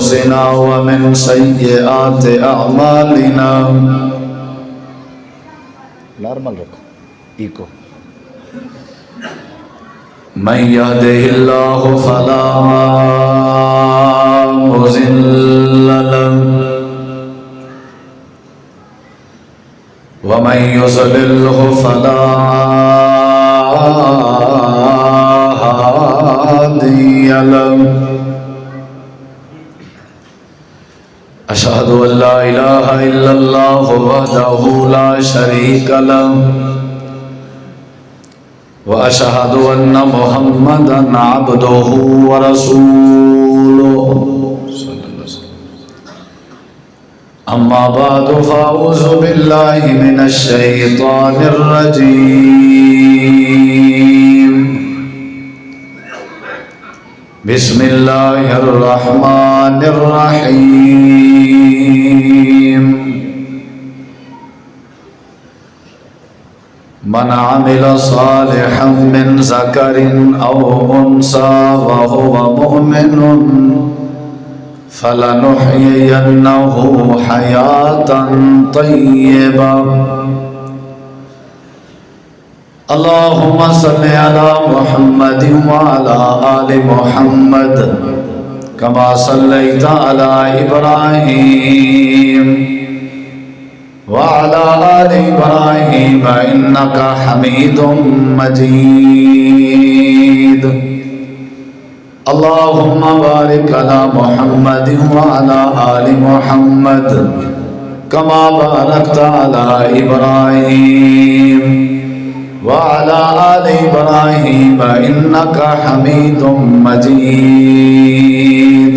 أنفسنا ومن سيئات أعمالنا نارمل رکھو ایکو من يهده الله فلا مضل له ومن يضلله فلا هادي له أشهد أن لا إله إلا الله وحده لا شريك له وأشهد أن محمدا عبده ورسوله أما بعد فأعوذ بالله من الشيطان الرجيم بسم الله الرحمن الرحيم من عمل صالحا من ذكر أو أنثى وهو مؤمن فلنحيينه حياة طيبة اللهم صل على محمد وعلى آل محمد كما صليت على إبراهيم وعلى آل إبراهيم إنك حميد مجيد اللهم بارك على محمد وعلى آل محمد كما باركت على إبراهيم وعلى آل إبراهيم إنك حميد مجيد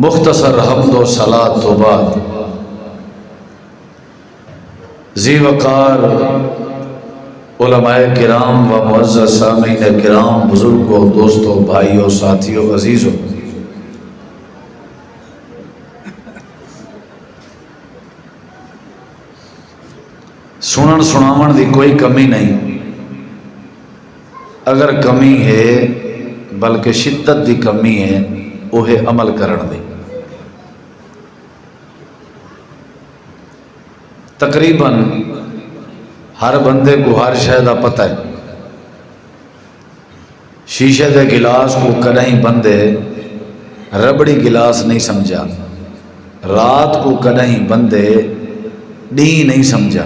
مختصر حمد و صلاۃ تو بعد ذی وقار علماء کرام و معزز سامعین کرام، بزرگوں، دوستوں، بھائیوں، ساتھیوں، عزیزوں، سنن سناون دی کوئی کمی نہیں، اگر کمی ہے بلکہ شدت دی کمی ہے وہ ہے عمل کرن دی۔ تقریباً ہر بندے کو ہر شے دا پتہ ہے۔ شیشے دے گلاس کو کدیں بندے ربڑی گلاس نہیں سمجھا، رات کو کدیں بندے ڈی نہیں سمجھا،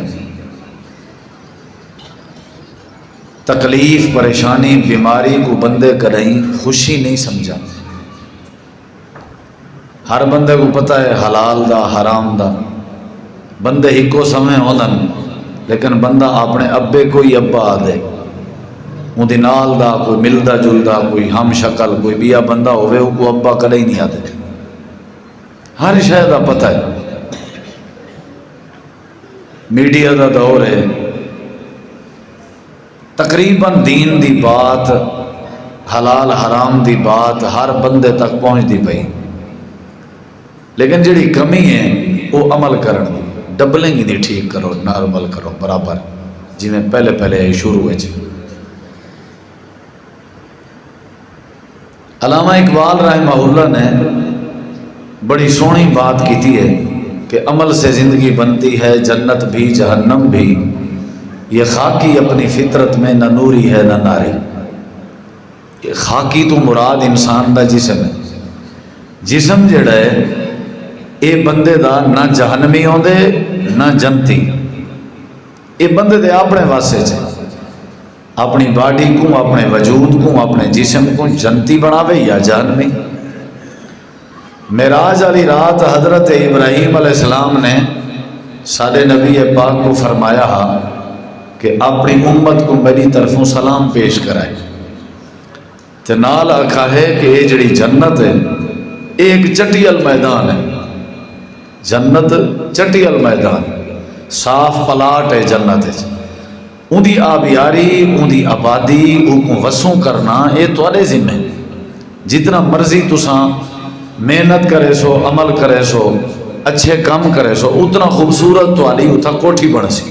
تکلیف، پریشانی، بیماری کو بندے کدیں خوشی نہیں سمجھا۔ ہر بندے کو پتہ ہے حلال دا حرام دا، بندے ہی کو سمے ہونن، لیکن بندہ اپنے ابے کو ہی ابا آدھے، ان دی نال دا کوئی ملدا جلدا، کوئی ہم شکل، کوئی بیا بندہ ہوئے وہ کو ابا کدے ہی نہیں آدھے۔ ہر شے دا پتہ ہے۔ میڈیا دا دور ہے، تقریباً دین دی بات، حلال حرام دی بات ہر بندے تک پہنچ دی پئی، لیکن جڑی کمی ہے وہ عمل کرن دی۔ ڈبلنگ ہی نہیں ٹھیک کرو، نارمل کرو برابر، جی میں پہلے شروع ہوئے چھے۔ علامہ اقبال رحمہ اللہ نے بڑی سونی بات کیتی ہے کہ عمل سے زندگی بنتی ہے جنت بھی جہنم بھی، یہ خاکی اپنی فطرت میں نہ نوری ہے نہ ناری۔ یہ خاکی تو مراد انسان دا جسم ہے، جسم جڑا ہے اے بندے دا نہ جہنمی ہوندے نہ جنتی، اے بندے دے اپنے واسطے چھے، اپنی باڈی کو، اپنے وجود کو، اپنے جسم کو جنتی بناوے یا جہنمی۔ معراج والی رات حضرت ابراہیم علیہ السلام نے سارے نبی پاک کو فرمایا کہ اپنی امت کو میری طرفوں سلام پیش کرائے، تے نال آکھا ہے کہ یہ جڑی جنت ہے ایک چٹیل میدان ہے، جنت چٹیل میدان، صاف پلاٹ ہے جنت ہے، ان دی آبیاری، ان دی آبادی، ان کو وسوں کرنا یہ تھوڑے ذمہ ہے۔ جتنا مرضی تساں محنت کرے سو، عمل کرے سو، اچھے کام کرے سو، اتنا خوبصورت توالی اتھا کوٹھی بن سی،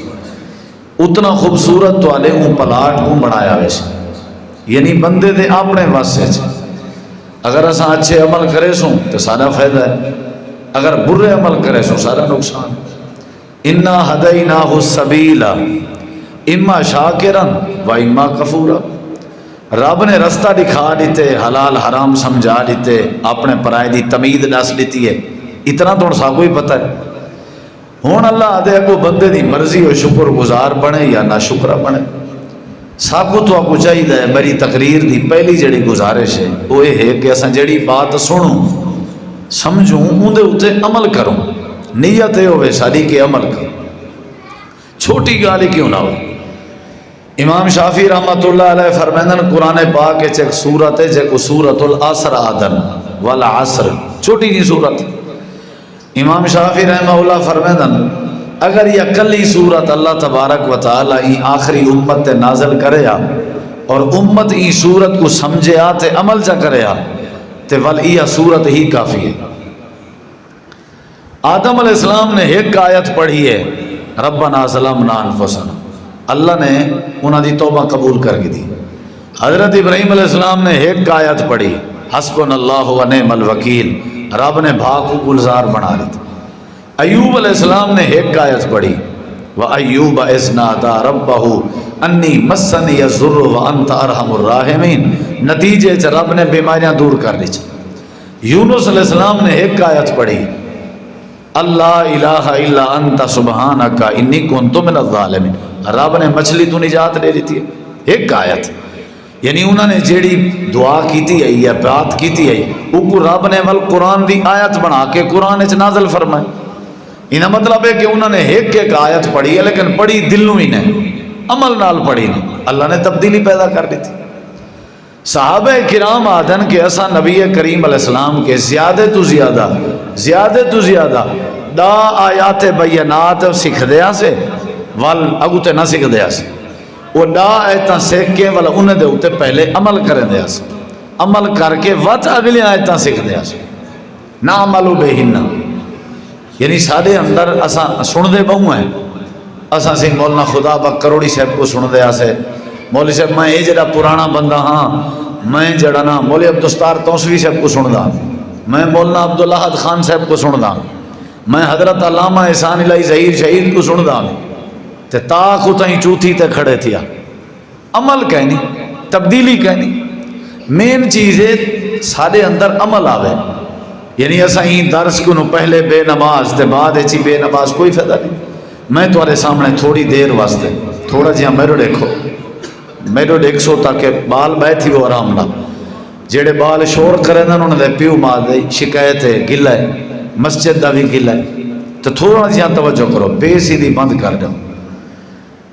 اتنا خوبصورت توالے ان پلاٹ کو بنایا ویسے، یعنی بندے دے اپنے واسطے اگر اساں اچھے عمل کرے سوں تو سارا فائدہ ہے، اگر برے عمل کرے سوں سارا نقصان۔ انا ہدیناہ السبیل اما شاکرا و اما کفورا، رب نے رستہ دکھا دیتے، حلال حرام سمجھا دیتے، اپنے پرائے دی تمید دس دیتی ہے، اتنا تو سا کوئی پتہ ہے۔ ہوں اللہ دے کو بندے دی مرضی ہو شکر گزار بنے یا نہ شکر بنے، سب کو تو آپ چاہیے۔ میری تقریر دی پہلی جڑی گزارش ہے وہ یہ ہے کہ اساں جڑی بات سنوں سمجھوں اندے اتنے عمل کروں، نیت یہ ہوئے ساری کہ عمل کروں، چھوٹی گال ہی کیوں نہ ہو۔ امام شافعی رحمۃ اللہ علیہ فرمائدن قرآن پاک ایک سورت ہے جے کو سورت العصر آدن والعصر، چھوٹی جی سورت۔ امام شافعی رحمہ اللہ فرمائدن اگر یہ کلی سورت اللہ تبارک و تعالی ای آخری امت تے نازل کرے اور امت ای سورت کو سمجھے تے عمل جا کرے تے ول ای سورت ہی کافی ہے۔ آدم علیہ السلام نے ایک آیت پڑھی ہے ربنا ظلمنا انفسنا، اللہ نے انہاں دی توبہ قبول کر کے دی۔ حضرت ابراہیم علیہ السلام نے ایک آیت پڑھی حسبنا اللہ و نعم الوکیل، رب نے بھاگ کو گلزار بنا لی تھی۔ ایوب علیہ السلام نے ایک آیت پڑھی وَأَيُّوبَ إِذْ نَادَىٰ رَبَّهُ أَنِّي مَسَّنِيَ الضُّرُّ وَأَنْتَ أَرْحَمُ الرَّاحِمِينَ، نتیجے چ رب نے بیماریاں دور کر دی۔ یونس علیہ السلام نے ایک آیت پڑھی اللہ الہ الا انت سبحانک انی کنت من الظالمین، رب نے مچھلی تو نجات لے لیتی ہے، ایک آیت۔ یعنی انہوں نے جیڑی دعا کیتی ہے یا بات کیتی ہے وہ کو رب نے ول قرآن دی آیت بنا کے قرآن وچ نازل فرمائے۔ انہاں مطلب ہے کہ انہوں نے ایک آیت پڑھی ہے لیکن پڑھی دلوں ہی نہیں، عمل نال پڑھی نہیں، اللہ نے تبدیلی پیدا کر دی تھی۔ صحابہ کرام آدن کہ اسا نبی کریم علیہ السلام کے زیادہ تو زیادہ دا آیات بینات سکھ دیا سے ول اگو تے نہ سکھ دیا سے، وہ دا آیتاں سیکھ کے والا انہیں دے ہوتے پہلے عمل کریں دیا سے، عمل کر کے وقت اگلی آیتاں سیکھ دیا سے، نہ عملو بے ہنہ۔ یعنی سارے اندر اساں سن دے بہو ہیں، اساں سی مولانا خدا بک کروڑی صاحب کو سن دیا سے، مولوی صاحب میں یہ جڑا پرانا بندہ ہاں، میں جڑا نا مولوی عبدالستار توسوی صاحب کو سن دا، میں مولانا عبداللہ خان صاحب کو سن دا، میں حضرت علامہ احسان الہی ظہیر شہید کو سن دا، تے تاک اتائیں چوتھی تے کھڑے تھیا۔ عمل کہنی، تبدیلی کہنی، مین چیز ہے سارے اندر عمل آوے۔ یعنی ایسا ہی درس کو نو پہلے بے نماز تے بعد اچھی بے نماز کوئی فائدہ نہیں۔ میں تمہارے سامنے تھوڑی دیر واسطے تھوڑا جہاں میرو دیکھو تاکہ بال بیٹھی ہو آرام نہ، جیڑے بال شور کریں انہوں نے پیو مار دے، شکایت ہے، گلہ ہے، مسجد دا بھی گلہ ہے، تو تھوڑا جہاں توجہ کرو، بے سیدھی بند کر دو۔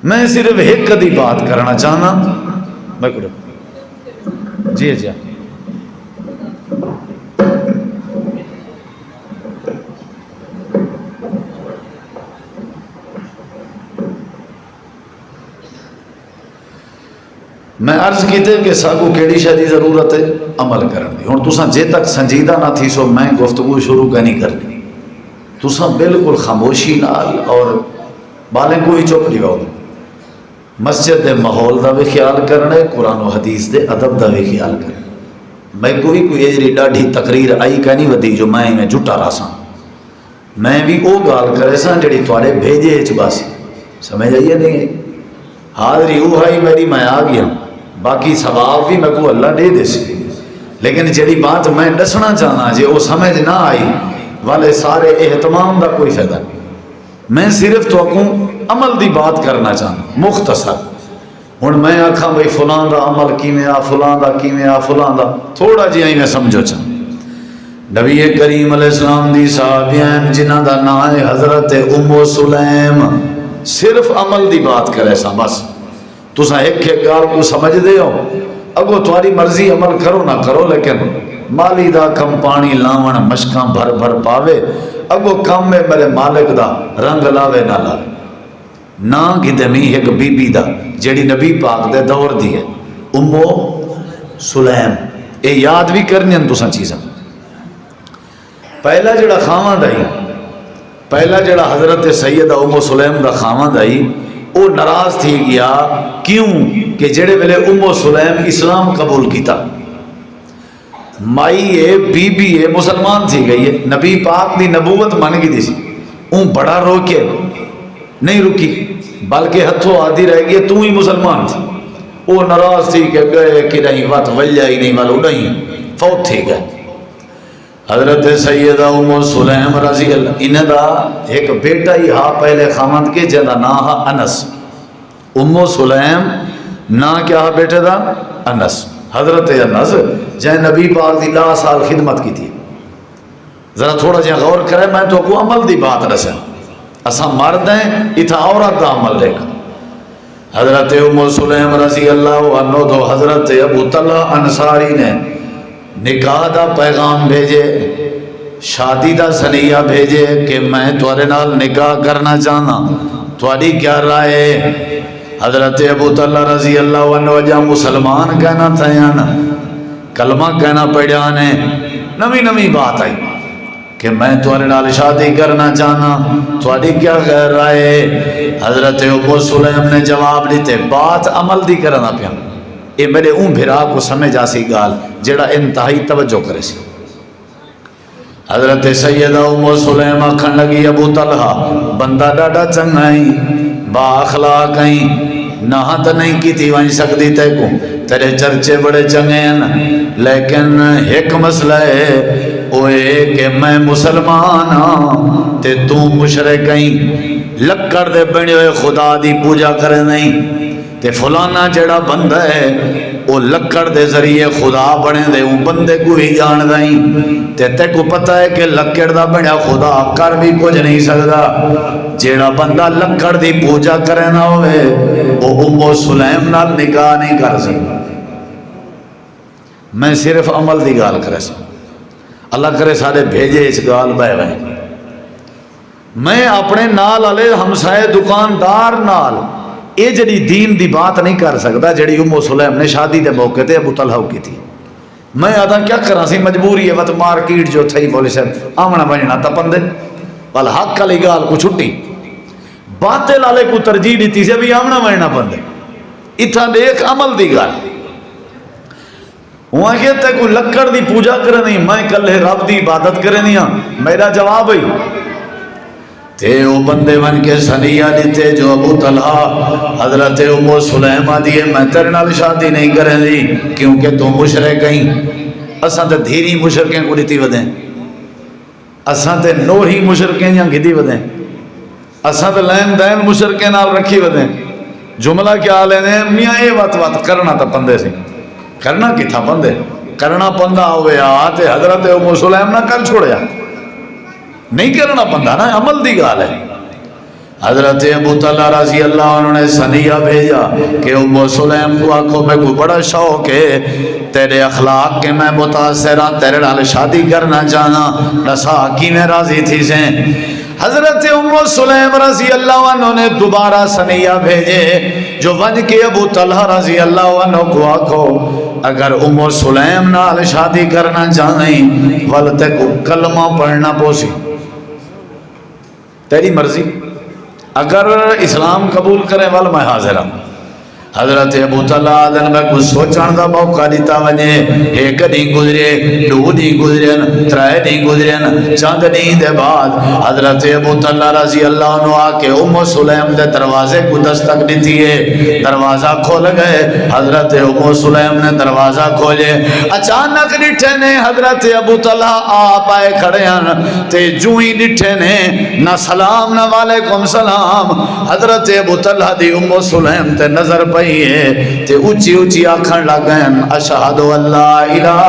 میں صرف ایک کدی بات کرنا چاہنا، میں کرو جی جی میں عرض کیتے کہ ساگو کیڑی شادی ضرورت ہے عمل کرن دی۔ ہن تساں جے تک سنجیدہ نہ تھی سو میں گفتگو شروع نہیں کرنی، تساں بالکل خاموشی نال اور بالیں کو ہی چپ نہیں ہو، مسجد دے ماحول دا بھی خیال کرنا ہے، قرآن و حدیث دے ادب دا بھی خیال کرنا۔ میں کوئی ایجری ڈاڈھی تقریر آئی کہ نہیں ودی جو میں جھٹا رہا سا، میں بھی وہ گال کرے سا جڑی تھوڑے بھیجے اچ باسی، سمجھ آئیے نہیں؟ حاضری وہ آئی میری میں آ گیا، باقی ثواب بھی میں کو اللہ دے دے سی، لیکن جڑی بات میں دسنا چاہنا جے وہ سمجھ نہ آئی والے سارے اہتمام دا کوئی فائدہ نہیں۔ میں صرف تو کو عمل دی بات کرنا چاہنا مختصر۔ ہن میں آکھاں بھئی فلاں دا عمل کیویں آ، فلاں دا کیویں آ، فلاں دا تھوڑا جہا ہی میں سمجھو چاہنا۔ نبی کریم علیہ السلام دی صحابیان جنہاں دا نام ہے حضرت ام سلیم، صرف عمل دی بات کرے سا بس۔ تساں ایک گال کو سمجھ دے ہو، اگو تمہاری مرضی عمل کرو نہ کرو، لیکن مالی دا کم پانی لاون مشکاں بھر بھر پاوے، اگو کم میں میرے مالک دا رنگ لاوے نہ لاوے نہ گدمی ایک بی بی دا جیڑی نبی پاک دے دور دی ہے ام سلیم۔ اے یاد بھی کرنی ہیں تساں چیزاں۔ پہلا جڑا خاواں دائی، پہلا جڑا حضرت سیدہ ام سلیم دا خاواں دائی، وہ ناراض تھی گیا کیوں کہ جڑے ویلے ام سلیم اسلام قبول کیتا مائی ہے بی بی ہے مسلمان تھی گئی ہے نبی پاک دی نبوت مان گئی تھی اون بڑا رو کے نہیں رکی بلکہ ہتھوں آدھی رہ گئی تو ہی مسلمان تھی وہ ناراض تھی کہ گئے کہ نہیں بات وجہ ہی نہیں معلوم نہیں فوت تھی گئے حضرت سیدہ ام سلیم رضی اللہ انہیں دا ایک بیٹا ہی ہا پہلے خامد کے جنہ نا ہا انس ام سلیم نا کیا ہا بیٹے دا انس حضرت انس جائے نبی پاک دی 10 سال خدمت کی تھی ذرا تھوڑا جہاں غور کرے میں تو کو عمل دی بات رسے اسا مرد ہیں اتھا عورت دا عمل لے گا حضرت ام سلیم رضی اللہ عنہ تو حضرت ابو طلحہ انصاری نے نکاح دا پیغام بھیجے شادی دا سنیہ بھیجے کہ میں تورے نال نکاح کرنا چاہنا تواڈی کیا رائے حضرت ابو طلحہ رضی اللہ عنہ جا مسلمان کہنا تھا نا کلمہ کہنا پڑیا نے نمی نمی بات آئی کہ میں تورے نال شادی کرنا چاہنا تواڈی کیا غیر رائے حضرت ابو سلیم نے جواب دیتے بات عمل دی کرنا پیا یہ میرے اون بھرا کو سمجھ آسی گال جڑا انتہائی توجہ کرے سی حضرت سیدہ ام سلیم آکھن لگی ابو طلحہ بندہ ڈاڈا چنگائی با اخلاق آئی نہاں تا نہیں کی تھی وہیں سکتی تے کو تیرے چرچے بڑے چنگے ہیں لیکن ایک مسئلہ ہے وہ کہ میں مسلمان ہاں تے تو مشرک ہیں لکڑ دے بنے ہوئے خدا دی پوجا کرے نہیں تے فلانا جڑا بندہ ہے وہ لکڑ دے ذریعے خدا بنے دے وہ بندے کو ہی جان دائیں تے کو پتہ ہے کہ لکڑ دا بنیا خدا کر بھی کچھ نہیں سکتا جڑا بندہ لکڑ دی پوجا کرے نہ ہوئے وہ ام سلیم نال نکاح نہیں کر سکتا میں صرف عمل دی گال کرے سا اللہ کرے سارے بھیجے اس گال بے گئے میں اپنے نال علی ہمسائے دکاندار نال اے جڑی دین دی بات نہیں کر سکتا جڑی ام سلیم نے شادی دے موقع تے ابو طلحہ کی تھی میں آدھا کیا کرا سی مجبوری ہے وقت مارکیٹ جو تھئی بولے صاحب آمنا بننا تا پندے بل حق علی گال کو چھٹی باطل والے کو ترجیح دیتی سے بھی آمنا بننا پندے اتھا دیکھ عمل دی گال وہاں کہتے کو لکڑ دی پوجا کرے نہیں میں کل رب دی عبادت کرے نہیں میرا جواب ہی تے وہ بندے من کے سنیہ دیتے جو ابو طلحہ حضرت ام سلیمہ دیئے میں تیرے نال شادی نہیں کریں دی کیونکہ تو مشرک ہیں اساں تے دھیری مشرکیں کو دیتی ودیں اساں تے نوہی مشرکیں یا گھدی ودیں اساں تے لین دین مشرکیں نال رکھی ودیں جملہ کیا لینے میاں اے وات کرنا تا پندے سے کرنا کی تھا پندے کرنا پندہ ہوئے آتے حضرت ام سلیم نہ کر چھوڑیا نہیں کرنا پندہ نا عمل دی گال ہے حضرت ابو طلحہ رضی اللہ عنہ نے سنیہ بھیجا کہ ام سلیم کو آنکھوں میں کوئی بڑا شوق ہے تیرے اخلاق کے میں متاثر ہاں تیرے نال شادی کرنا چاہنا نسا کی میں راضی تھی سے حضرت ام سلیم رضی اللہ عنہ نے دوبارہ سنیہ بھیجے جو ون کے ابو طلحہ رضی اللہ عنہ کو آنکھو اگر ام سلیم نال شادی کرنا چاہیں ولتے کو کلمہ پڑھنا پوسی تیری مرضی اگر اسلام قبول کرے وال میں حاضر ہوں حضرت ابو طلحہ دن میں کچھ سوچان دا موقع دیتا ونجے ایک دن گزرے دو دن گزرین ترائے دن گزرین چند دن دے بعد حضرت ابو طلحہ رضی اللہ عنہ آکے ام سلیم دے دروازے کو دستک دیتی ہے دروازہ کھول گئے حضرت ام سلیم نے دروازہ کھولے اچانک ڈٹھے نے حضرت ابو طلحہ آپ آئے کھڑے ہیں تے جوئی ڈٹھے نے نہ سلام نہ وعلیکم سلام حضرت ابو طلحہ دی ام سلیم تے نظر پہ تے اچھی اچھی آکھن لگن اشہد اللہ الہ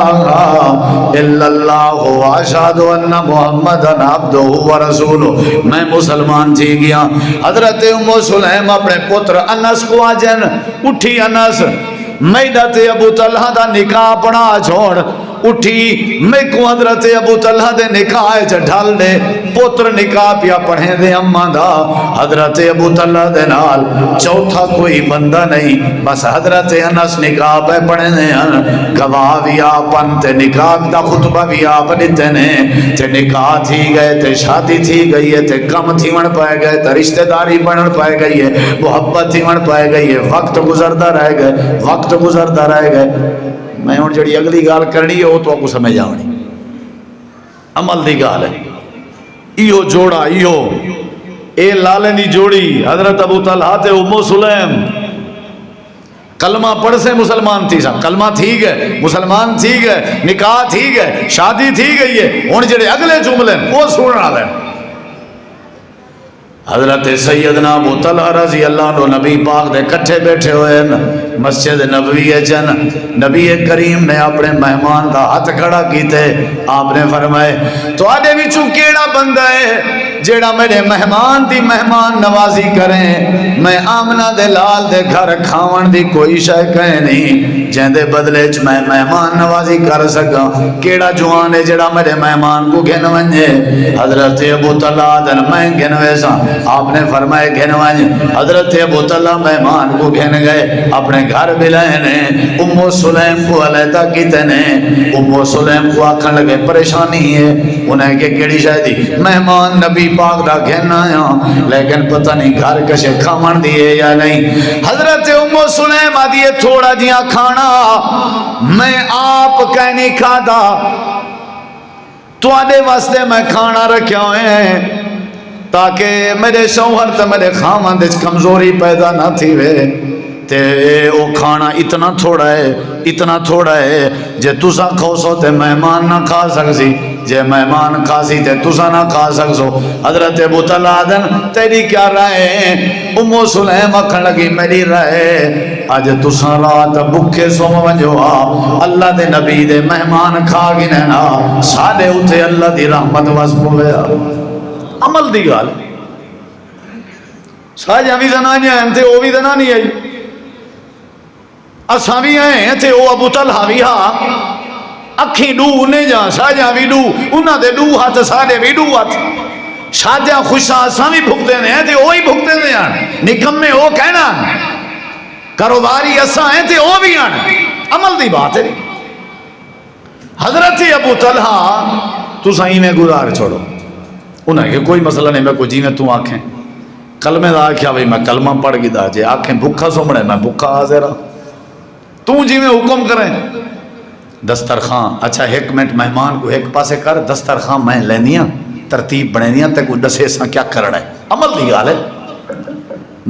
الا اللہ اشہد ان محمد عبدہ و رسولہ میں مسلمان تھی گیا حضرت ام سلیم اپنے پتر انس کو آجن اٹھی انس میدت ابو طلحہ دا نکاح پڑا چھوڑ اٹھی میں کو حضرت ابو طلحہ دے نکاح چ ڈھال دے پتر نکاح پیا پڑھے دے اماں دا حضرت ابو طلحہ دے نال چوتھا کوئی بندہ نہیں بس حضرت انس نکاح پہ پڑھے دے ہیں گواہ بھی آپن تے نکاح دا خطبہ بھی آپ دیتے نے تے نکاح تھی گئے تے شادی تھی گئی ہے تے کم تھی من پائے گئے تے رشتہ داری بنن پائے گئی ہے محبت تھی من پائے گئی ہے وقت گزردا رہ گئے وقت گزردا رہ گئے میں ہن جڑی اگلی گال کرنی ہے وہ تو کو سمجھ آونی عمل دی گال ہے ایو جوڑا ایو اے لالے دی جوڑی حضرت ابو طلحہ تے ام سلیم کلمہ پڑھ سے مسلمان تھی سا کلمہ تھی گئے مسلمان تھی گئے نکاح تھی گئے شادی تھی گئی ہے ہن جڑے اگلے جملے وہ سننا لے حضرت سیدنا ابو طلحہ رضی اللہ عنہ نبی پاک دے کٹھے بیٹھے ہوئے مسجد نبوی چن نبی کریم نے اپنے مہمان دا ہاتھ کھڑا کیتے آپ نے فرمائے تو آدھے بھی کیڑا بندہ ہے جیڑا میرے مہمان دی مہمان نوازی کریں میں آمنہ دے لال دے گھر کھاون دی کوئی شے کہے نہیں جہن دے بدلے چ میں مہمان نوازی کر سکا کیڑا جوان ہے جیڑا میرے مہمان کو گھن ونجے حضرت ابو طلحہ دن میں گھن ویسا آپ نے فرمائے گھن ونج حضرت ابو طلحہ مہمان کو گھن گئے اپنے گھر بلائے نے ام سلیم کو علیحدہ کیتے نے ام سلیم کو آکھن لگے پریشانی ہے انہیں کہ کیڑی شاید مہمان نبی پاک دا گھن آیا لیکن پتہ نہیں گھر کشے کھاون دیئے یا نہیں حضرت ام سلیم آدھیے تھوڑا جیا کھانا میں آپ کہنی کھادا تو آدھے واسطے میں کھانا رکھیا ہوئے ہیں تاکہ میرے شوہر تے میرے خامن دے کمزوری پیدا نہ تھی وے تے او کھانا اتنا تھوڑا ہے جے تسا کھوسو تے مہمان نہ کھا سکسی جے مہمان کھاسی تے تسا نہ کھا سکسو حضرت ابو طلحہ دن تیری کیا رائے ام سلیم اکھن لگی میری رائے آج تسا رات بکھے سو ونجو اللہ دے نبی دے مہمان کھا گی نینا سادے اٹھے اللہ دی رحمت واسپو گیا عمل دی گال ساجہ بھی زنانی ہیں تھے وہ بھی زنانی ہے اساں بھی ہیں تھے وہ ابو طلحہ بھی ہاں اکھی ڈو انہیں جا ساجہ بھی ڈو انہاں دے ڈو ہاتھ سارے بھی ڈو ہاتھ شاجہ خوشاں اساں بھی بھگتے ہیں تھے وہی بھگتے ہیں نکم میں وہ کہنا کاروباری اساں ہیں تھے وہ بھی ہیں عمل دی بات ہے حضرت ابو طلحہ تو صحیح میں گزار چھوڑو انہیں کہ کوئی مسئلہ نہیں میں کو جی میں تو آنکھیں کلمے دا آکھیا بھئی میں کلمہ پڑھ گی دا جے آنکھیں بھکھا سمڑے میں بھکھا حاضرہ تو جی میں حکم کریں دسترخوان اچھا ایک منٹ مہمان کو ایک پاسے کر دسترخوان میں لینیاں ترتیب بنینیاں تے کوئی دسے ساں کیا کرنا ہے عمل دی گال ہے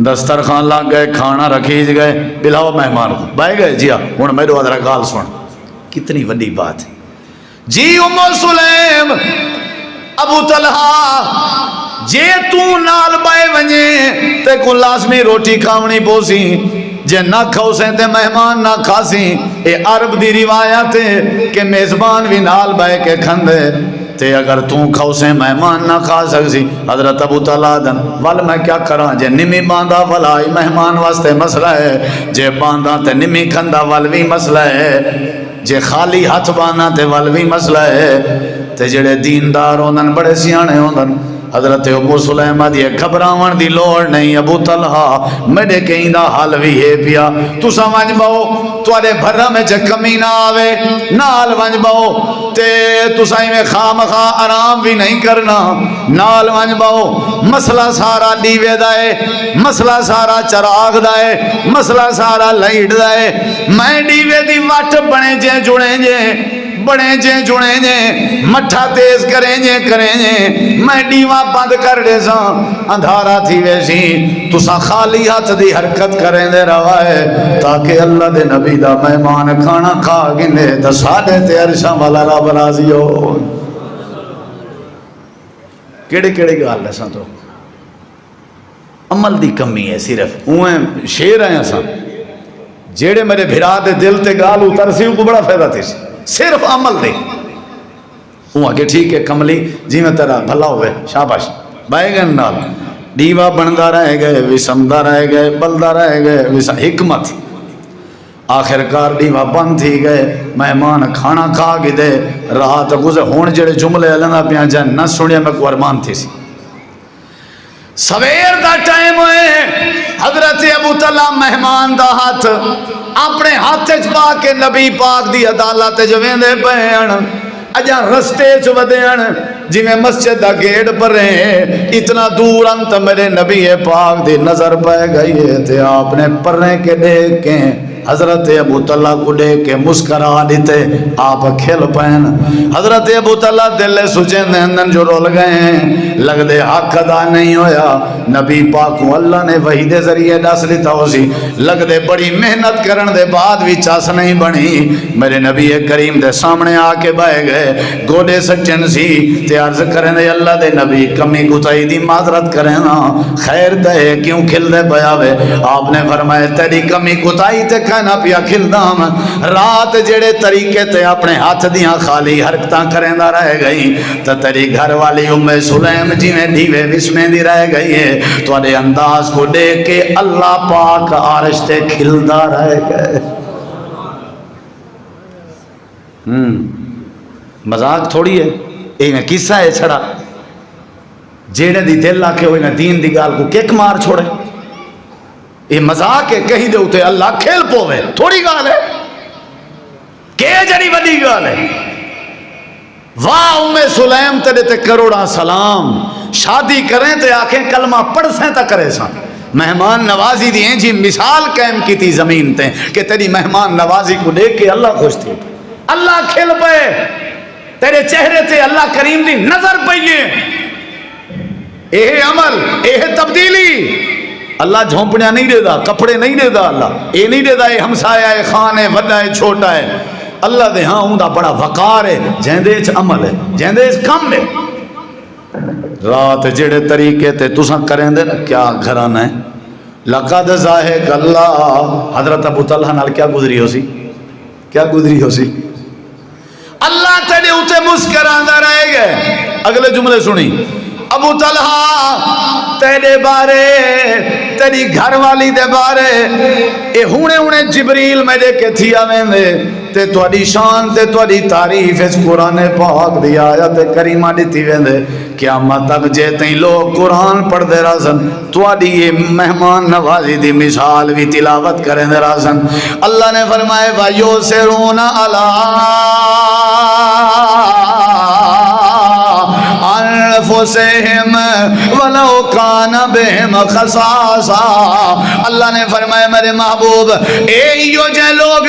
دسترخوان لاگ گئے کھانا رکھیج گئے بلاؤ مہمان کو بائے گئے جی ہوں میرے ادھر گال سن کتنی وڈی بات ہے جی ام سلیم ابو طلحہ جے تو نال بائے ونجے تے کو لازمی روٹی کھاونی پوسی جے نہ کھوسیں تے مہمان نہ کھاسی اے عرب دی روایت ہے کہ میزبان بھی نال بائے کے کھندے تے اگر تو کھوسیں مہمان نہ کھا سکسی حضرت ابو طلحہ دن وال میں کیا کراں جے نمی باندھا ولائی مہمان واسطے مسئلہ ہے جے باندھا تے نمی کھندا والوی مسئلہ ہے جے خالی ہاتھ بانا تے والوی مسئلہ ہے تے جڑے دیندار ہوندن بڑے سیانے ہوندن حضرت ابو سلیمہ دی گھبراون دی لوڑ نہیں ابو طلحہ میرے کہیں دا حال بھی ہے پیا تو سمجھ باؤ توارے بھرہ میں جے کمی نہ آوے نال ونج باؤ تے تو سائی میں خام خواہ آرام بھی نہیں کرنا نال ونج باؤ مسئلہ سارا دیوے دائے مسئلہ سارا چراغ دائے مسئلہ سارا لائٹ دائے میں دیوے دی واٹ بنے جے جڑیں جے بڑے جے جڑیں جے مٹھا تیز کریں جے میں ڈیوہ بند کر دے ساں اندھارا تھی ویسی تو سا خالی ہاتھ دی حرکت کریں دے رہا ہے تاکہ اللہ دے نبی دا مہمان کھانا کھا گنے تا ساڑھے تے عرشاں والا رب راضی ہو کیڑے گال ہے ساں تو عمل دی کمی ہے صرف اوہیں شیر ہیں ساں جیڑے میرے بھرا دے دل تے گال اتر سی کو بڑا فائدہ تھی صرف عمل دے وہ آگے ٹھیک ہے کملی جی میں تیرا بھلا ہوئے شاباش بائے گئے نال دیوہ بندہ رہ گئے وسمدہ رہ گئے بلدہ رہ گئے حکمت آخرکار دیوا بند تھی گئے، مہمان کھانا کھا گئے دے، رات گزر ہون جڑے جملے اللہ پیاں جان نہ سنیا میں کو ارمان تھی سی۔ سویر دا ٹائم ہوئے، حضرت ابو طلحہ مہمان دا ہاتھ اپنے ہاتھ پا کے نبی پاک دی عدالت جویندے پہن، اجا رستے چودین جی میں مسجد دا گیٹ پر رہے، اتنا دور انت میرے نبی پاک دی نظر پہ گئی ہے تے آپ نے پرنے کے دیکھ کے حضرت ابو طلحہ کو دیکھ کے مسکرا دیتے، آپ کھل پہن۔ حضرت ابو طلحہ دل سوچیں دن جو رول گئے ہیں، لگ دے حق ادا نہیں ہویا، نبی پاک کو اللہ نے وحی دے ذریعے دس لیتا ہو سی، لگ دے بڑی محنت کرن دے بعد بھی چاس نہیں بنی، میرے نبی کریم دے سامنے آ کے بہ گئے، گوڑے سچن سی تے عرض کریں دے اللہ دے نبی کمی کتائی دی معذرت کریں نا، خیر دے کیوں کھل دے بیاوے؟ آپ نے فرمایا تیری کمی کتائی تے کہنا پیا کھل دام، رات جڑے طریقے تے اپنے ہاتھ دیاں خالی حرکتاں کریں دا رہ گئی، تا تیری گھر والی ام سلیم جی میں ڈھیوے وسمیں دی رہ گئی ہے، تو اڑے انداز کو دیکھ کے اللہ پاک عرش تے کھل دا رہ گئے۔ مذاق تھوڑی ہے، ایک قصہ ہے چھڑا، جیڑے دی دل آکے ہوئے نا دین دی گال کو کیک مار چھوڑے، یہ مذاق ہے، کہیں دے ہوتے اللہ کھیل پوے، تھوڑی گال ہے کہ جڑی وڈی گال ہے۔ واہ ام سلیم تیرے تے کروڑا سلام، شادی کریں تے آنکھیں کلمہ پڑھ سیں تا کرے ساں، مہمان نوازی دی ہیں جی مثال قائم کی تھی زمین تے کہ تیری مہمان نوازی کو دیکھ کے اللہ خوش تھی، اللہ کھل پے، تیرے چہرے تے اللہ کریم دی نظر پئیے، اے عمل اے تبدیلی، اللہ جھونپڑیاں نہیں دے دا، کپڑے نہیں دے دا، اللہ اے نہیں دے دا، اے ہمسایا ہے، خان ہے، وڈا ہے، چھوٹا ہے، اللہ دے ہاں ہوں دا بڑا وقار ہے، جہندے اچھ عمل ہے، جہندے اچھ کم ہے۔ رات جڑے طریقے تے تساں کریں دے نا کیا گھرانا ہے، لقد ضاحک اللہ، حضرت ابو طلحہ نال کیا گزری ہو سی، کیا گزری ہو سی، اللہ تیرے اتے مسکران دا رہے گئے۔ اگلے جملے سنی، ابو طلحہ تیرے بارے، تیری گھر والی دے بارے، اے ہونے جبریل میں دے کے تھی آویں دے، تے توڑی شان تے توڑی تعریف اس قرآن پاک دی آیت کریمہ دیتی ویں دے، قیامت تک جے تین لوگ قرآن پڑھ دے رازن، توڑی یہ مہمان نوازی دی مثال بھی تلاوت کریں دے رازن۔ اللہ نے فرمائے وَيُسِرُونَ عَلَىٰ انفسہم ولو کان بہم خصاصا، اللہ نے فرمایا میرے محبوب اے یو جے لوگ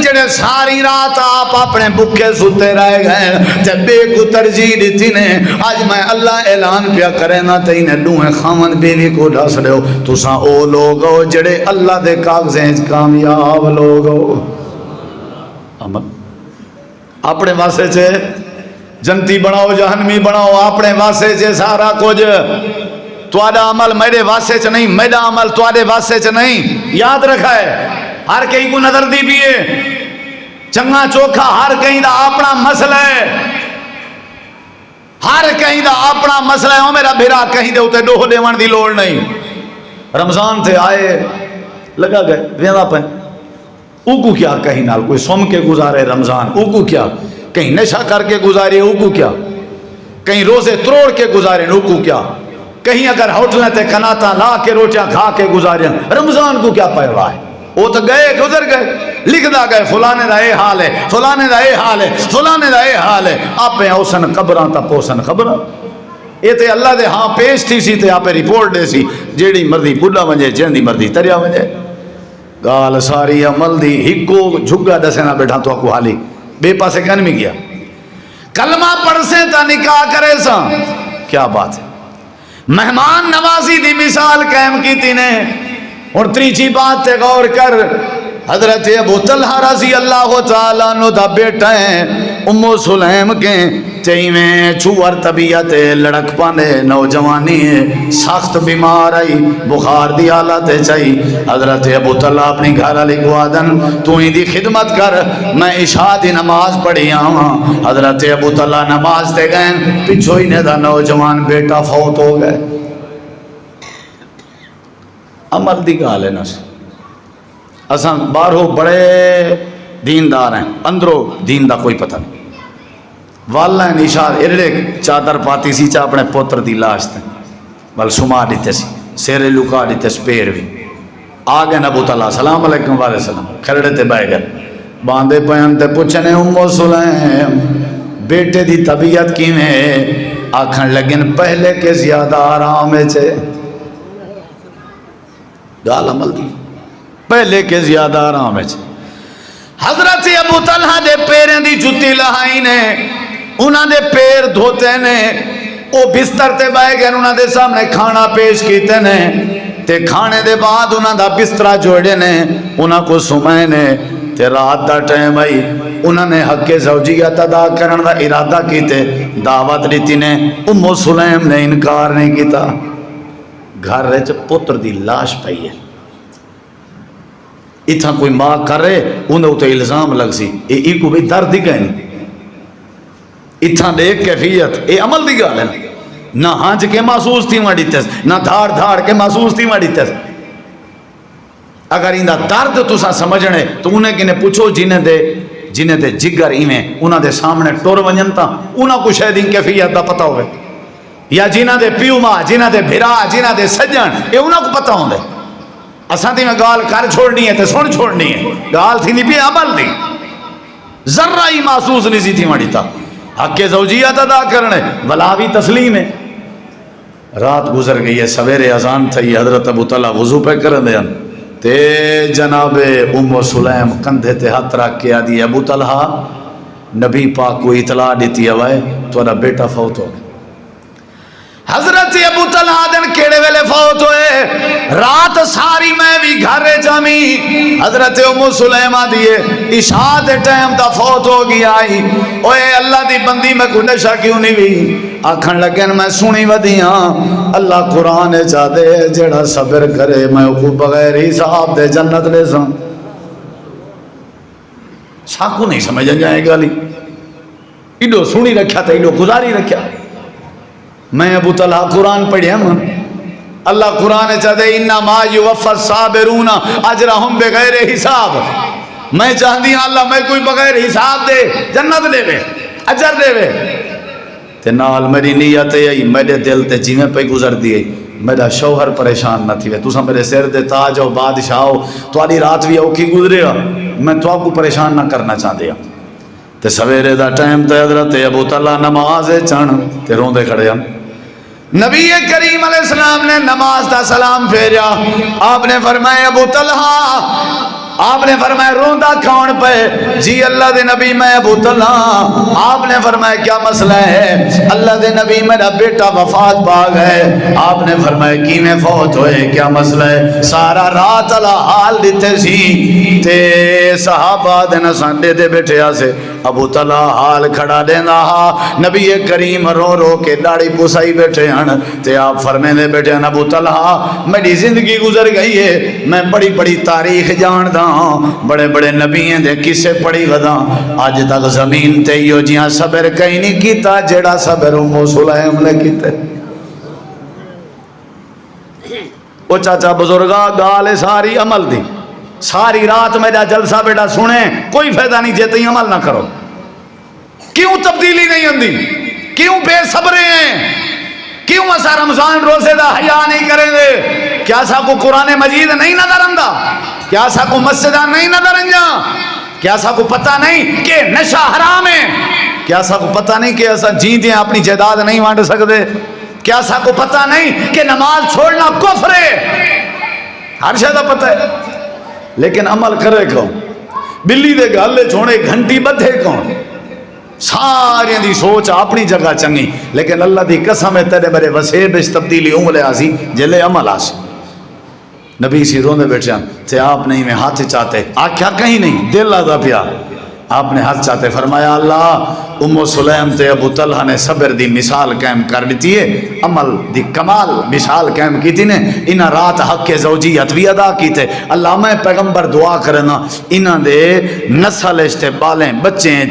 جڑے ساری رات آپ اپنے بکے ستے رہ گئے تے بے کو ترجیح دیتی نے، آج میں اللہ اعلان پیا کرے نا تینے دوہیں خامن بیوی کو ڈھاس رہے ہو، تساں او لوگ ہو جڑے اللہ دے کاغذیں کامیاب لوگ ہو۔ عمل اپنے واسطے چھے جنتی بناؤ جہنمی بناؤ، اپنے واسطے چھے سارا کچھ، تواڈا عمل میرے واسطے چ نہیں، میرا عمل تواڈے واسطے چ نہیں، یاد رکھا ہے، ہر کہیں کو نظر دی بھی ہے، چنگا چوکھا ہر کہیں دا اپنا مسئلہ ہے، ہر کہیں دا اپنا مسئلہ ہے، میرا بھیرا کہیں دے ہوتے ڈوہ دیوان دی لوڑ نہیں۔ رمضان تھے آئے لگا گئے ویندہ پہ، اوکو کیا کہیں نال کوئی سم کے گزارے رمضان، اوکو کیا کہیں نشہ کر کے گزارے، اوکو کیا کہیں روزے تروڑ کے گزارے، اوکو کیا کہیں اگر ہوٹلیں تے کناتا لا کے روٹیاں کھا کے گزارے، رمضان کو کیا پہوا ہے، وہ تو گئے گزر گئے، لکھ دا گئے فلانے دا اے حال ہے، فلانے دا اے حال ہے، فلانے دا اے حال ہے، آپ پہ اوسن قبران تا پوسن خبران، یہ تے اللہ دے ہاں پیش تھی سی تے آپ پہ ریپورٹ دے سی، جیڑی مردی بڑھا ونجے جہندی مردی تریا ونجے، گال ساری عمل دی ہکو جھگا دسینا بیٹھا تو کو حالی بے پاسے کن میں گیا، کلمہ پڑھ سے تا نکاح کرے سا، کیا بات ہے، مہمان نوازی دی مثال قائم کی تھی نے۔ اور تریچی بات تے غور کر، حضرت ابو طلحہ رضی اللہ تعالیٰ عنہ دا بیٹا ہے، ام سلیم کے چیویں چوار طبیعت لڑک پانے نوجوانی ہے، سخت بیمار آئی، بخار دی حالت چاہی، حضرت ابو طلحہ اپنی گھر علی گوادن تو ہی دی خدمت کر، میں عشاء دی نماز پڑھی آؤں، حضرت ابو طلحہ نماز تے گئے، پچھو ہی نے دا نوجوان بیٹا فوت ہو گئے، عمل دی گال ہے نا سی، اساں باہروں بڑے دیندار ہیں، اندروں دین دا کوئی پتہ نہیں۔ والا نشاد ایڈے چادر پاتی سی چا اپنے پوتر دی لاش تے بل سما دیتے سی، سیرے لکا دیتے سپیر بھی آ گئے ابو طلحہ سلام علیکم والے سلام، کھڑے تے بہ گئے باندھے پیان تے پوچھنے ام سلیم بیٹے دی طبیعت کیویں؟ آکھن لگن پہلے کے زیادہ آرام ہے، گال عمل دی پہلے کے زیادہ آرام ہے۔ حضرت ابو طلحہ دے پیریں دی جتی لہائی نے، انہاں دے پیر دھوتے نے، او بستر تے بہ گئے، انہاں دے سامنے کھانا پیش کیتے نے تے کھانے دے بعد انہاں دا بسترا جوڑے نے، انہاں کو سمائے نے تے رات دا ٹائم آئی، انہاں نے حق زوجیت ادا کرن دا ارادہ کیتے، دعوت دیتی نے، ام سلیم نے انکار نہیں کیتا۔ گھر وچ پتر دی لاش پئی ہے، اتھا کوئی ماں کر رہے انہیں اتنے الزام لگ سی، یہ کو بھی درد ہی گئے اتھا دیکھ کیفیت یہ عمل دی گال ہے نہ ہانج کے محسوس تھی ماڑی تیس نہ دھاڑ دھاڑ کے محسوس تھی ماڑی تیس۔ اگر اندہ درد تسا سمجھنے تو انہیں کنے پوچھو جنہیں دے جگر ایویں انہاں دے سامنے ٹور ونجنتا انہاں کو شاید ان کیفیت دا پتہ ہوئے، یا جنہ دے پیو ماں جنہ دے بھرا جنہ دے سجن یہ انہاں کو پتہ ہوندے۔ اساں تھی میں گال کر چھوڑنی ہے تے سن چھوڑنی ہے، گال تھی نہیں بھی عمل دی ذرہ ہی محسوس نہیں سی تھی مڑی تا حق زوجیت ادا کرنے ولاوی تسلیم ہے۔ رات گزر گئی ہے، سویرے اذان تھی، حضرت ابو طلحہ وضو پہ کرن دے تے جناب ام سلیم کندھے تے ہاتھ رکھ کے آدھی ابو طلحہ نبی پاک کو اطلاع دیتی ہے تھوڑا بیٹا فوت ہو گیا۔ حضرت ابو طلحہ دن کیڑے ویلے فوت ہوئے، رات ساری میں بھی گھر جامی، حضرت ام سلیمہ دیئے عشاء دے ٹائم دا فوت ہو گیا آئی، اوے اللہ دی بندی میں کوئی نشہ کیوں نہیں بھی؟ آکھن لگن میں سنی ودیاں اللہ قرآن چاہ دے جڑا صبر کرے میں کو بغیر حساب دے جنت لے ساں۔ ساکو نہیں سمجھ جائے گا لی ایڈو سنی رکھیا تھا، ایڈو گزاری رکھیا۔ میں ابو طلحہ قرآن پڑھیا ہوں، اللہ قرآن چاہتے انما یوفی الصابرون اجرہم بغیر حساب، میں چاہتی ہوں اللہ میں کوئی بغیر حساب دے جنت دے وے اجر دے وے تے نال میری نیت ہے میرے دل تے جیویں پہ گزر دی میرا شوہر پریشان نہ تھی وے تساں میرے سر دے تاج ہو بادشاہ ہو تواڈی رات بھی اوکھی گزرے گا میں تو کو پریشان نہ کرنا چاہتے ہوں۔ تے سویرے دا ٹائم تے حضرت ابو طلحہ نماز چن تے روندے کھڑے ہم، نبی کریم علیہ السلام نے نماز دا سلام پھیریا، آپ نے فرمایا ابو طلحہ، آپ نے فرمایا روندہ کون پہ؟ جی اللہ دے نبی میں ابو طلحہ۔ آپ نے فرمایا کیا مسئلہ ہے؟ اللہ دے نبی میرا بیٹا وفات پا گئے۔ آپ نے فرمایا کی میں فوت ہوئے کیا مسئلہ ہے؟ سارا رات اللہ حال دیتے سی تے صحابہ دے نساندے دے بیٹھے آسے ابو طلحہ حال کھڑا دینا ہا، نبی کریم رو رو کے داڑھی پوسائی بیٹھے ہن تے آپ فرمے دے بیٹھے ہن ابو طلحہ میری زندگی گزر گئی ہے، میں بڑی بڑی تاریخ جان دا بڑے بڑے نبیوں دے کسے پڑھی ودا، آج تک زمین تے یو جیاں صبر کہیں نہیں کیتا جیڑا صبر ام سلیم نے کیتے۔ او چاچا بزرگا گال ساری عمل دی، ساری رات میرا جلسہ بیٹا سنیں کوئی فائدہ نہیں جے تھی عمل نہ کرو۔ کیوں تبدیلی نہیں آندی؟ کیوں بے صبرے ہیں؟ کیوں اسا رمضان روزے دا حیا نہیں کریں دے؟ کیا سا کو قرآن مجید نہیں نظر آندا؟ کیا سا کو مسجدہ نہیں نظر آنجا؟ کیا سا کو پتہ نہیں کہ نشہ حرام ہے؟ کیا سا کو پتہ نہیں کہ ایسا جیندیں اپنی جائیداد نہیں وانٹ سکتے؟ کیا سا کو پتہ نہیں کہ نماز چھوڑنا کفر ہے؟ ہر شے دا پتہ ہے لیکن عمل کرے کون؟ بلی دے گالے چھوڑے گھنٹی بدھے کون؟ سارے دی سوچ اپنی جگہ چنگی لیکن اللہ دی قسم ہے تیرے میرے وسیب اس تبدیلی عمل آسی جلے عمل آسی۔ نبی سی روندے بیٹھے تھے آپ نہیں میں ہاتھ چاہتے آکھیا کہیں نہیں دل آدھا پیا آپ نے ہاتھ چاہتے فرمایا اللہ ام سلیم تے ابو طلحہ نے صبر دی مثال قائم کر دیتی ہے، عمل دی کمال مثال قائم کی تھی نے، انہاں رات حق زوجیت بھی ادا کی تھے۔ اللہ میں پیغمبر دعا کرنا انہاں دے نسل اشتے بالیں بچیں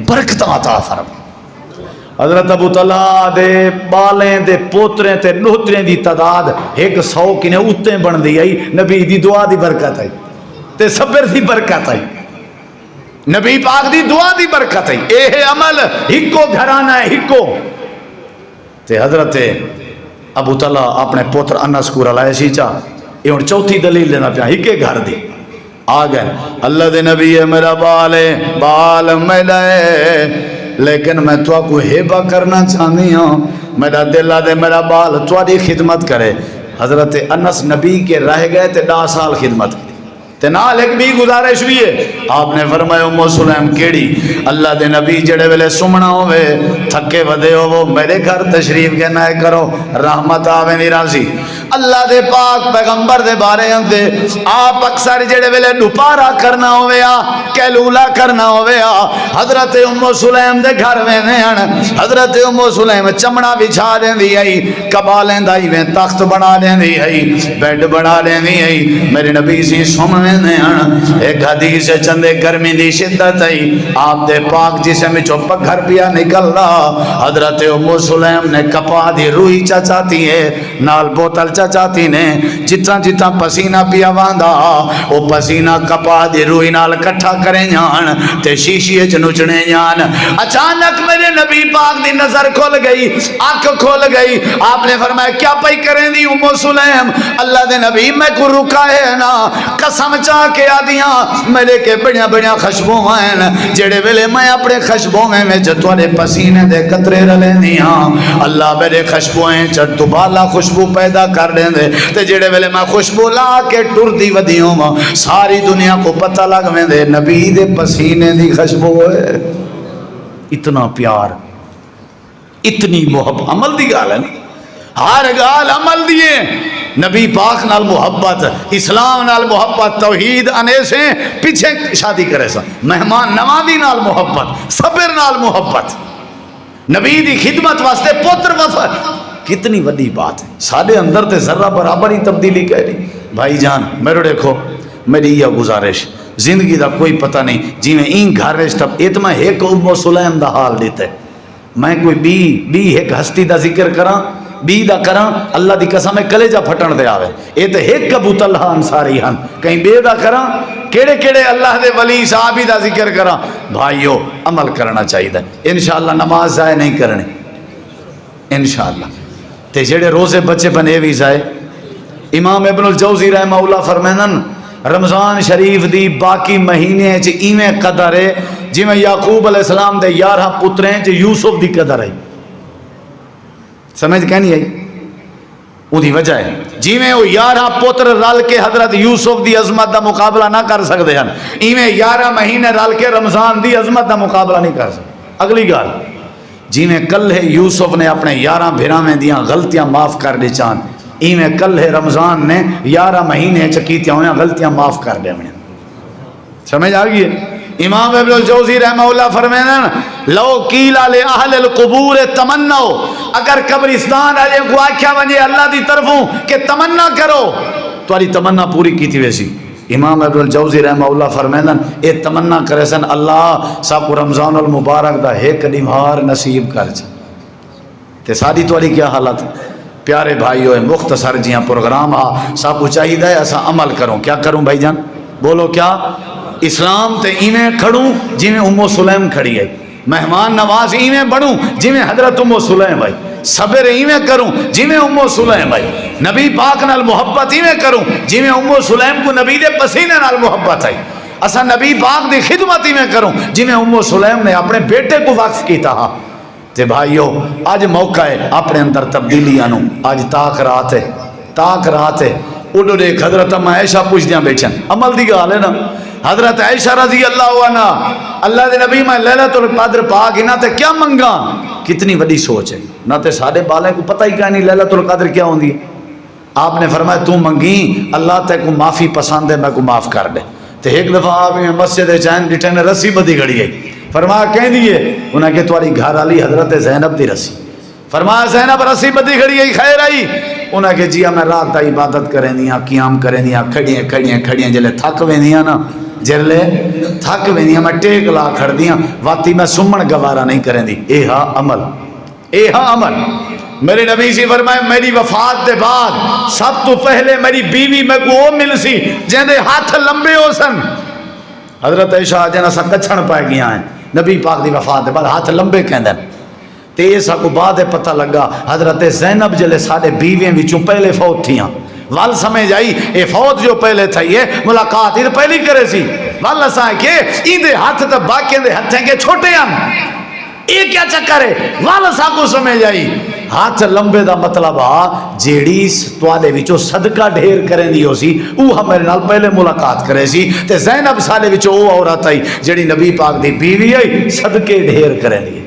برکت عطا فرما۔ حضرت ابو طلحہ دے بالیں دے پوتریں تے لوتریں دی تعداد 100 کنے اتیں بن دی آئی، نبی دی دعا دی برکت ہے۔ تے صبر دی برکت آئی، نبی پاک دی دعا دی برکت آئی. اے عمل ہکو گھرانہ ہے ہکو. تے حضرت ابو طلحہ اپنے پوتر انس کو رلائے سی چاہ یہ ہن چوتھی دلیل لینا پیا ہکے گھر دی. آ گئے اللہ دے نبی ہے میرا بال ہے بال میرا ہے لیکن میں تو کو ہیبہ کرنا چاہنی ہوں میرا دل دے میرا بال تھوڑی خدمت کرے. حضرت انس نبی کے رہ گئے تے 10 سال خدمت کی تے نال ایک بھی گزارش بھی ہے. آپ نے فرمایا ام سلیم کیڑی اللہ دے نبی جڑے ویلے سمنا ہوئے تھکے ودے ہو وہ میرے گھر تشریف کے نہ کرو رحمت آوے نہیں راضی. اللہ دے پاک پیغمبر دے بارے ہندے آپ اکثر جڑے ویلے دوپارا کرنا ہویا کیلولا کرنا ہویا حضرت ام سلیم دے گھر ویندے ہن. حضرت ام سلیم چمڑا بچھا دیندی آئی کبا لیندا ہی تخت بنا دیندی آئی بیڈ بنا دیندی آئی. میرے نبی سی سم ایک حدیث چندے گرمی دی شدت ہے آپ دے پاک جسم چو پگھر پیا نکل رہا. حضرت ام سلیم نے کپا دی روئی چاچاتی ہے نال بوتل چاچاتی نے جتنا جتنا پسینہ پیا واندا وہ پسینہ کپا دی روئی نال کٹھا کریں جان تے شیشیے چنوچنے جان. اچانک میرے نبی پاک دی نظر کھول گئی آنکھ کھول گئی. آپ نے فرمایا کیا پئی کریں دی ام سلیم؟ اللہ دے نبی میں کو رکا ہے نا قسم چاہ کے آدیاں میرے کے بڑیاں بڑیاں خشبوں ہیں جڑے ویلے میں اپنے خشبوں میں جتوارے پسینے دے قطرے رلے دیاں اللہ میرے خشبویں چڑھ دوبالا خوشبو پیدا کر دیں دے تے جڑے ویلے میں خوشبو لا کے ٹر دی ودیوں ساری دنیا کو پتہ لگ میں دے نبی دے پسینے دی خشبو ہے. اتنا پیار اتنی محبت عمل دی گال ہے ہر گال عمل دیئے نبی پاک نال محبت اسلام نال محبت توحید انیسے پیچھے شادی کرے سا مہمان نوازی نال محبت صبر نال محبت نبی دی خدمت واسطے پتر وفر کتنی وڈی بات ہے. سارے اندر تے ذرہ برابر ہی تبدیلی کہہ رہی. بھائی جان میرے دیکھو میری یہ گزارش زندگی دا کوئی پتہ نہیں جی میں این گھر رشتہ اتما ایک ام سلیم دا حال دیتے میں کوئی بی ایک ہستی دا ذکر کراں بی دا کراں اللہ دی قسم ہے کلیجہ پھٹن دے آوے اے تے ایک ابو طلحہ انصاری ہن کہیں بے دا کراں کیڑے کیڑے اللہ دے ولی صحابی دا ذکر کراں. بھائیو عمل کرنا چاہیے انشاءاللہ نماز ضائع نہیں کرنے انشاءاللہ تے جڑے روزے بچے بنے بھی ضائع. امام ابن الجوزی رحمہ اللہ فرمینن رمضان شریف دی باقی مہینے چ ایویں قدر ہے جی میں یعقوب علیہ السلام دے 11 پتریں چ یوسف دی قدر ہے. سمجھ کہنی ہے اُدھی وجہ ہے جی میں وہ 11 پتر رل کے حضرت یوسف دی عظمت دا مقابلہ نہ کر سکتے ہیں ایویں 11 مہینے رل کے رمضان دی عظمت دا مقابلہ نہیں کر سکتے. اگلی گال جی میں کل ہے یوسف نے اپنے 11 بھراویں دیاں غلطیاں معاف کر دی چاند ایویں کل ہے رمضان نے 11 مہینے چکیتیاں ہوئیں غلطیاں معاف کر دے میں. سمجھ آ گئی ہے. امام ابن الجوزی رحمہ اللہ فرمائیں لو قیلا لأہل القبور تمنو اگر قبرستان آجے کو آکھیا ونجے اللہ دی طرفوں کہ تمنا کرو تمہاری تمنا پوری کی تھی ویسی. امام ابن الجوزی رحمہ اللہ فرمائیں اے تمنا کرے سن اللہ سب کو رمضان المبارک دا ایک نمہار نصیب کر جا تے ساری تمہاری کیا حالت ہے. پیارے بھائیو مختصر جیاں پروگرام آ سب کو چاہیے ہے ایسا عمل کروں. کیا کروں بھائی جان بولو کیا اسلام تے ایویں کھڑوں جی میں ام سلیم کھڑی ہے مہمان نواز ایویں بڑھوں جی میں حضرت ام سلیم بھائی صبر ایویں کروں جی میں ام سلیم بھائی نبی پاک نال محبت ایویں کروں جی میں ام سلیم کو نبی دے پسینے نال محبت ہے. اسا نبی پاک دی خدمت ایویں کروں جی میں ام سلیم نے اپنے بیٹے کو وقف کیتا ہاں. تے بھائیو آج موقع ہے اپنے اندر تبدیلی آنو. آج تاک رات ہے اڈو دیکھ حضرت اما عائشہ پوچھ دیاں بیچن عمل دی گال ہے نا. حضرت عائشہ رضی اللہ عنہ اللہ دے نبی میں لیلۃ القدر پا کے نہ تے کیا منگا. کتنی بڑی سوچ ہے نہ تے سارے بالے کو پتہ ہی کیا نہیں لیلۃ القدر کیا ہوندی ہے. آپ نے فرمایا تو منگی اللہ تے کو معافی پسند ہے میں کو معاف کر دے. تے ایک دفعہ آپ میں مسجد چین ڈٹھے نے رسی بدی گھڑی گئی فرمایا کہہ دیے انہاں کہ تمہاری گھر والی حضرت زینب دی رسی. فرمایا زینب رسی بدی گھڑی گئی خیر آئی انہاں کہ جی میں رات دا عبادت کریں دیاں قیام کریں دیاں کھڑیاں جلے تھک ویندیاں نا جلے تھک ویندیاں میں ٹیک لا کھڑ دیاں واتی میں سمن گوارا نہیں کریں دی. اے ہاں عمل میرے نبی سی فرمائے میری وفات دے بعد سب تو پہلے میری بیوی میں کو وہ مل سی جن دے ہاتھ لمبے ہو سن. حضرت عائشہ جنا سا کچھن پائے گیا ہیں نبی پاک دی وفات دے بعد ہاتھ لمبے کہندن. تے یہ سا کو بعد پتہ لگا حضرت زینب جلے سارے بیویاں وچوں پہلے فوت تھیاں. وال سمجھ آئی اے فوت جو پہلے تھا یہ ملاقات یہ پہلی کرے سی. وال سائیں کہ ایندے ہاتھ تے باقی دے ہتھیں کے چھوٹے ہیں. یہ کیا چکر ہے؟ وال سا کو سمجھ آئی ہاتھ لمبے دا مطلب آ جیڑی توالے وچوں صدقہ ڈھیر کریں دی ہو سی وہ ہمارے نال پہلے ملاقات کرے سی. تے زینب سالے وچوں وہ عورت آئی جیڑی نبی پاک دی بیوی آئی صدقے ڈھیر کریں دی.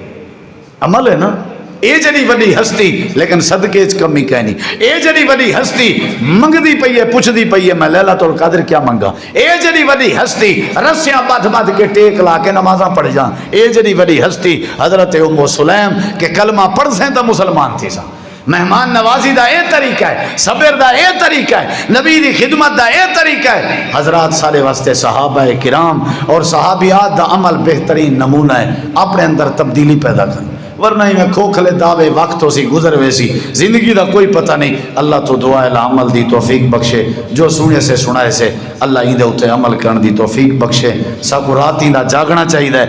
عمل ہے نا اے جڑی وڈی ہستی لیکن صدقے چ کمی کہنی. اے جڑی وڈی ہستی منگدی پئی ہے پوچھدی پئی ہے میں لیلۃ القدر کیا منگا. اے جڑی وڈی ہستی رسیاں بدھ بدھ کے ٹیک لا کے نمازاں پڑھ جان. اے جڑی وڈی ہستی حضرت ام سلیم کے کلمہ پڑھ سیں تو مسلمان تھی سا. مہمان نوازی دا اے طریقہ ہے, صبر دا اے طریقہ ہے, نبی دی خدمت دا اے طریقہ ہے. حضرات سارے واسطے صحابہ کرام اور صحابیات دا عمل بہترین نمونہ ہے. اپنے اندر تبدیلی پیدا کریں ورنہ ہی میں کھوکھلے دعوے وقت ہو سی گزر ویسی زندگی دا کوئی پتہ نہیں. اللہ تو دعا ہے عمل دی توفیق بخشے. جو سنے سے سنائے سے اللہ ہی دے اتے عمل کرن دی توفیق بخشے. سب رات ہی دا جاگنا چاہیے.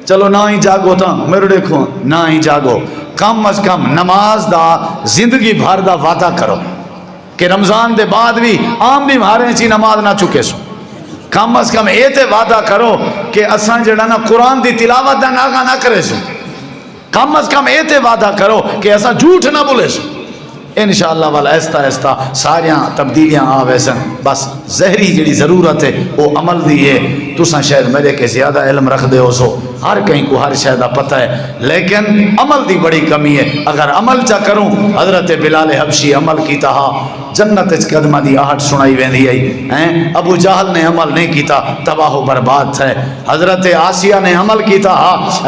چلو نہ ہی جاگو تا میرے دیکھو نہ ہی جاگو, کم از کم نماز دا زندگی بھر دا وعدہ کرو کہ رمضان دے بعد بھی عام بھی مارے چی نماز نہ چکے سو. کم از کم اے تے وعدہ کرو کہ اساں جڑا نا قرآن دی تلاوت دا ناغا نہ کرے سو. کم از کم اے تے وعدہ کرو کہ ایسا جھوٹ نہ بولے سو. انشاءاللہ والا ایستا ایستا ساریاں تبدیلیاں آ ویسن. بس زہری جڑی ضرورت ہے وہ عمل دی ہے. تساں شاید میرے کے زیادہ علم رکھ دے ہو سو, ہر کہیں کو ہر شاید پتہ ہے, لیکن عمل دی بڑی کمی ہے. اگر عمل چا کروں حضرت بلال حبشی عمل کی تہا جنت اچ قدمہ دی آہٹ سنائی ویندی آئی. ابو جہل نے عمل نہیں کیتا تباہ و برباد تھے. حضرت آسیہ نے عمل کیتا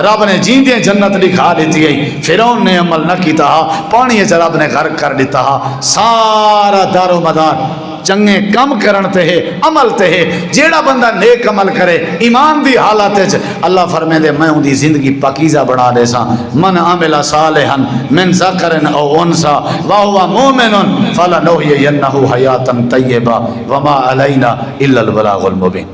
رب نے جیندیں جنت دکھا دیتی آئی. فرعون نے عمل نہ کیتا پانی اچ رب نے غرق کر دیتا. سارا دار و مدار چنگے کم کرن تے ہے, عمل تے ہے. جیڑا بندہ نیک عمل کرے ایمان دی حالت ہے اللہ فرمے دے میں ان دی زندگی پاکیزہ بنا دے سا. من عمل صالحا من ذکر او انثى وهو مؤمن فلنحيينه حیاتا طیبہ وما علینا الا البلاغ المبین.